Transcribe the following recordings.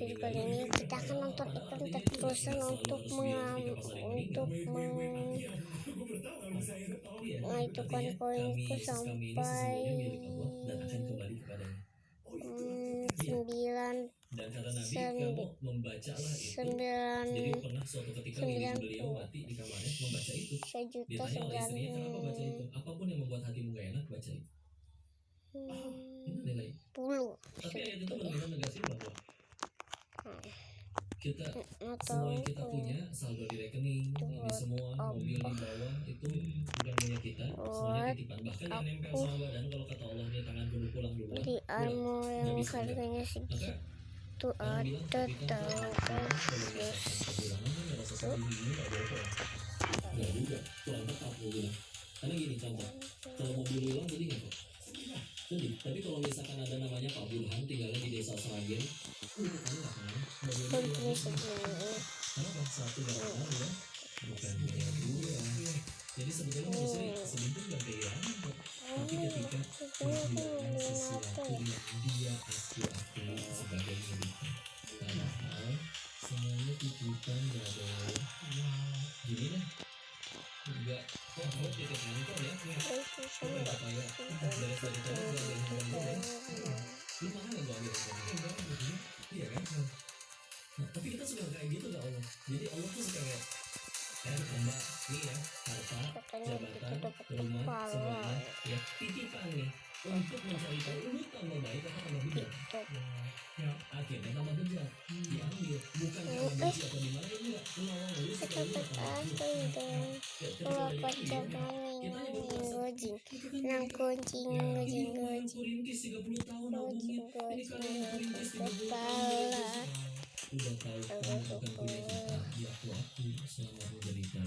video kali ini kita akan nonton iklan terus-terusan untuk menghitungkan koinku sampai 10 Tapi ayat itu benar-benar negatif bahwa semua yang kita punya, saldo di rekening, ini semua mobil di bawah itu bukan punya kita, semuanya titipan. Bahkan yang nempel sama badan, kalau kata Allah dia tangan kudu pulang duluan. Di armo yang harganya segitu ada tahu Nggak juga, kurang tepat mobilnya. Karena gini contoh, kalau mobil hilang jadi nggak kok. Sedih. Tapi kalau misalkan ada namanya Pak Burhan tinggalnya di desa Seragen, kamu nggak kenal mobilnya hilang. Kenapa? Satu nggak kenal ya, bukan punya dia. Jadi sebetulnya manusia sebenarnya nggak kehilangan kok. Tapi ketika kehilangan sesuatu yang dia akui sebagai miliknya, padahal semuanya titipan ya dong. Gini deh. Enggak, kok kamu titip handphone ya? Kok nggak kayak dari tadi gua ambil handphone dulu ya? Lu mana yang gua ambil handphone? Iya kan? Nah, tapi kita suka kayak gitu gak Allah? Jadi Allah tuh suka kayak hamba nih ya, harta, jabatan, rumah, semuanya ya titipan nih untuk mencari tahu lu tambah baik atau tambah bejat. Ya, akhirnya tambah bejat diambil bukan karena benci atau dimana ya enggak, menolong lu supaya lu tambah udah tahu kamu bukan punya kita di aku selama menderita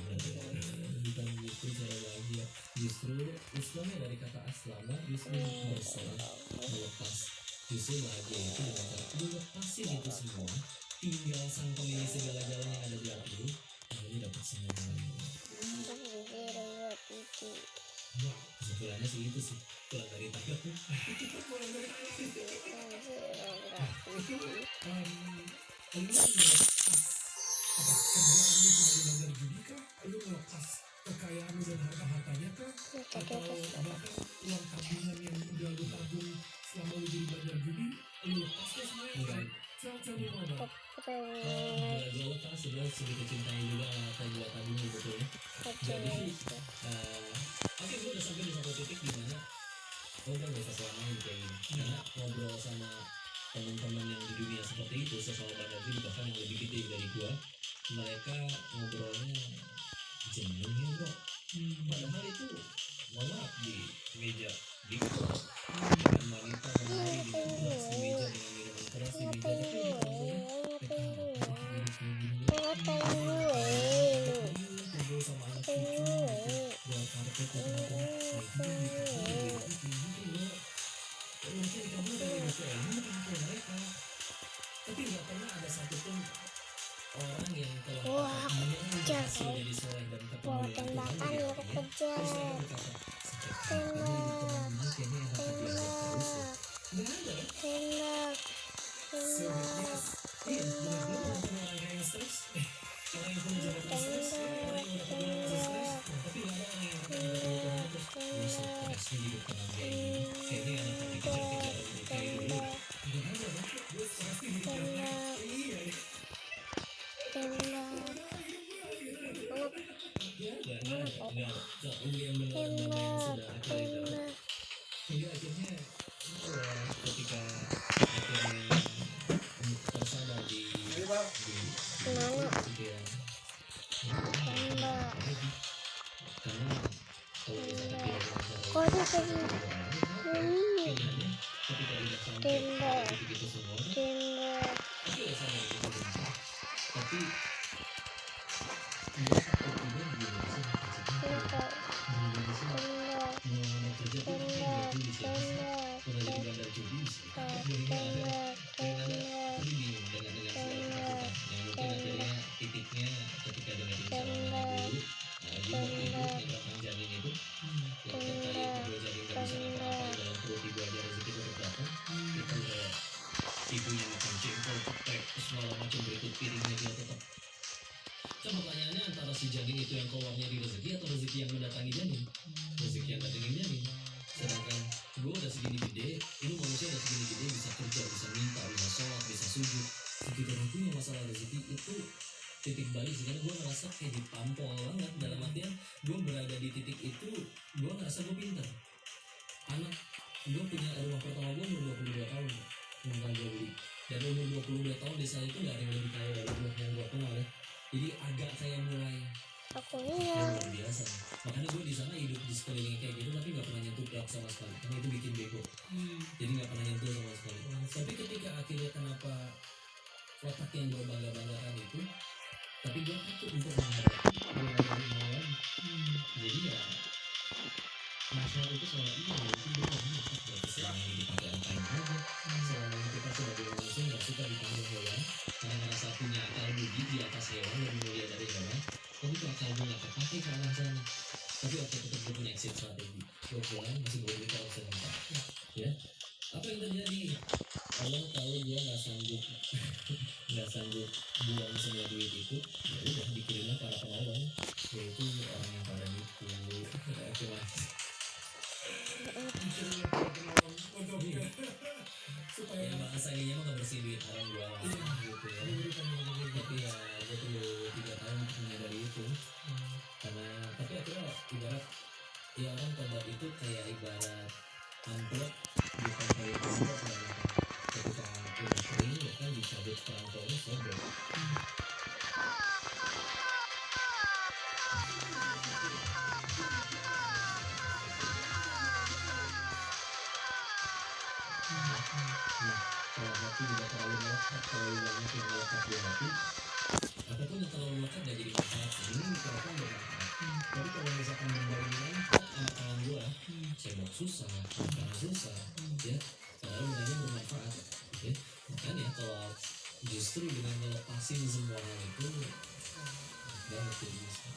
bukan gitu cara bahagia. Justru Islamnya dari kata aslama justru bersalah melepas. Justru bahagia itu dengan cara lu lepasin itu semua, tinggal sang pemilik segala-galanya ada di hati lu, lalu dapat semua. Wah, kesimpulannya sih itu sih pulang dari tangga tuh. Pulang dari lu melepas apa kerjaanmu sebagai bandar judi kah? Lu melepas kekayaanmu dan harta-hartanya kah? Atau bahkan uang tabungan yang udah lu tabung selama lu jadi bandar judi, lu lepas kah semuanya? Enggak. Tell me more about it. Gue lepas sudah sedikit cintai juga apa buat tabung sebetulnya. Jadi oke, gue udah sampai di satu titik di mana udah gak usah selamain kayak gini. Karena ngobrol sama teman-teman yang di dunia seperti itu, sesama bandar judi bahkan yang lebih gede dari gua, mereka ngobrolnya jenuh ya bro. Padahal itu mohon maaf di meja di dengan wanita menari di keras di meja dengan minuman keras di meja, tapi ngobrol sama anak cucu buat karpet mungkin kamu dari BPN mereka, tapi nggak pernah ada satupun orang yang telah berhasil jadi soleh dan ketemu dengan Tuhan di hatinya. Terus mereka berkata, sejak kamu kayaknya enak tapi ada terus ya. Nggak ada kan? Iya, benar-benar orang yang stres, orang yang punya jabatan stres, orang yang udah kebilang stres, tapi nggak ada orang yang ketemu Tuhan terus gue stres di hidup dengan kayak gini, kayaknya enak tapi kejar-kejar kayak dulu. Nggak ada kan? Gue stres di hidup dengan iya. Enggak ada. Lu yang benar mana yang sudah akhirnya hingga akhirnya ketika akhirnya tersadar di mana karena kalau misalkan ketika udah sampai begitu semua tapi udah sama itu tapi dia takut juga di Indonesia mau kerja tuh kan bisa udah jadi bandar judi bisa yang ada tadi bingung dengan segala ketakutan yang mungkin akhirnya titiknya ketika dengerin ceramahnya dulu dia buat ibu yang datang janin itu yang terkait dua janin gak bisa apa-apa dalam perut ibu aja rezeki tetap datang kita si janin itu yang keluarnya di rezeki atau rezeki yang mendatangi janin? Rezeki yang datangin janin. Sedangkan gue udah segini gede, ini manusia udah segini gede, bisa kerja, bisa minta, bisa sholat, bisa sujud. Begitu punya masalah rezeki itu titik balik sih, karena gue ngerasa kayak ditampol banget. Dalam artian gue berada di titik itu, gue ngerasa gue pintar. Anak gue punya rumah pertama gue umur 22 tahun, rumah gue beli. Dan umur 22 tahun desa itu gak ada yang lebih kaya dari gue yang gue kenal ya. Jadi agak kayak mulai Aku luar lihat. biasa. Makanya gue di sana hidup di sekelilingnya kayak gitu, tapi nggak pernah nyentuh gerak sama sekali, karena itu bikin bego. Jadi nggak pernah nyentuh sama sekali. Tapi ketika akhirnya kenapa otak yang gue bangga-banggakan itu, tapi gue takut untuk menghadapi mulai dari nol lagi. Jadi ya masalah itu soal ini mungkin gue nggak bisa berarti selama ini dipakai angkain aja. Selama ini kita sebagai manusia nggak suka dipanggil hewan, karena merasa punya akal budi di atas hewan, lebih mulia dari hewan. Tapi tuh akal gue nggak kepake ke arah sana. Tapi waktu tetap gue punya exit strategi. Gue pulang masih belum bisa opsi empat. Ya, apa yang terjadi? Allah tahu gue nggak sanggup buang semua duit itu. Ya udah dikirimlah para penolong, yaitu orang yang pada nipu. Cuma Dikirimnya para penolong untuk supaya yang bahasanya mah nggak bersih duit orang gua lah gitu ya. diberikan yang Tapi ya gue tuh 3 tahun untuk menyadari itu. Karena tapi akhirnya ibarat ya orang tobat itu kayak ibarat amplop bukan kayak amplop ya. Ketika udah kering ya kan dicabut perangkonya sobek. Nah, kalau hati tidak terlalu melekat, terlalu banyak yang melekat di hati, apapun yang terlalu melekat gak jadi masalah. Ini mikrofon bermanfaat. Tapi kalau misalkan membawa manfaat sama kawan gua, cebok susah, makan susah, ya, padahal benarnya bermanfaat, ya. Makanya kalau justru dengan melepasin semua hal itu, banget jadi bisa.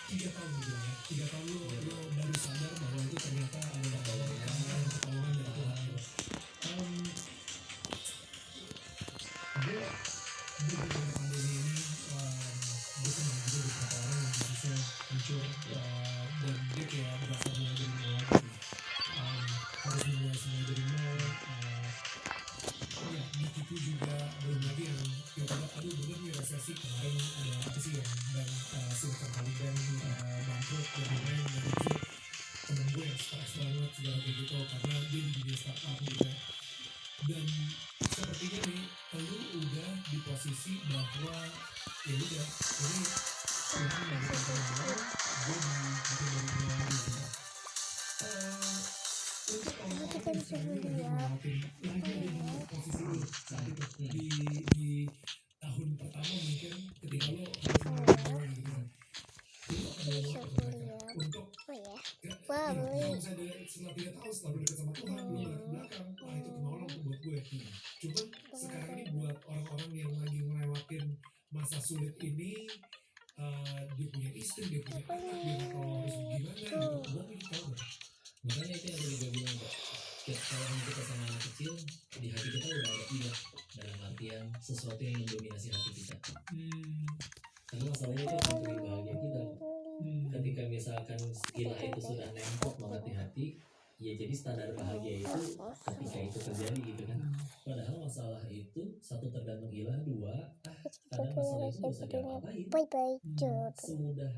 3 tahun gitu ya. 3 tahun lo baru sadar bahwa itu ternyata ada pertolongan dari Tuhan. Gue dengan pandemi ini gue kenal juga beberapa orang yang bisnisnya hancur dan dia kayak berasa mulai dari nol lagi. Harus mulai semua dari nol. Ya ditipu juga, belum lagi yang tiba-tiba aduh bener nih resesi kemarin ada apa sih yang dan Silicon Valley Bank bangkrut dan lain-lain, dan itu temen gue yang stres banget segala kayak gitu karena dia di dunia startup juga. Dan sepertinya nih lu udah di posisi bahwa ya udah ini Tuhan memberikan penolong, gue bikin dari nol lagi gitu. Untuk orang-orang yang sekarang ini lagi ngelewatin lagi ada di posisi lu saat itu di tahun pertama mungkin ketika lo harus mulai gitu kan, lu akan ngomong apa ke mereka untuk Oh ya. ya, kalau misalnya setelah 3 tahun setelah lu dekat sama Tuhan lu balik ke belakang, wah itu penolong tuh buat gue. Cuman sekarang ini buat orang-orang yang lagi ngelewatin masa sulit ini, dia punya istri, dia punya anak, dia nggak tahu harus gimana gitu, gue pengen tahu deh. Makanya itu yang tadi gue bilang kok, kalau kita sama anak kecil, di hati kita udah ada ilah, dalam artian sesuatu yang mendominasi hati kita. Karena masalahnya itu mencuri bahagia kita. Ketika misalkan ilah itu sudah nempel banget di hati, ya jadi standar bahagia itu ketika itu terjadi gitu kan. Padahal masalah itu satu tergantung ilah, dua kadang masalah itu bisa diapa-apain. Bye bye. Semudah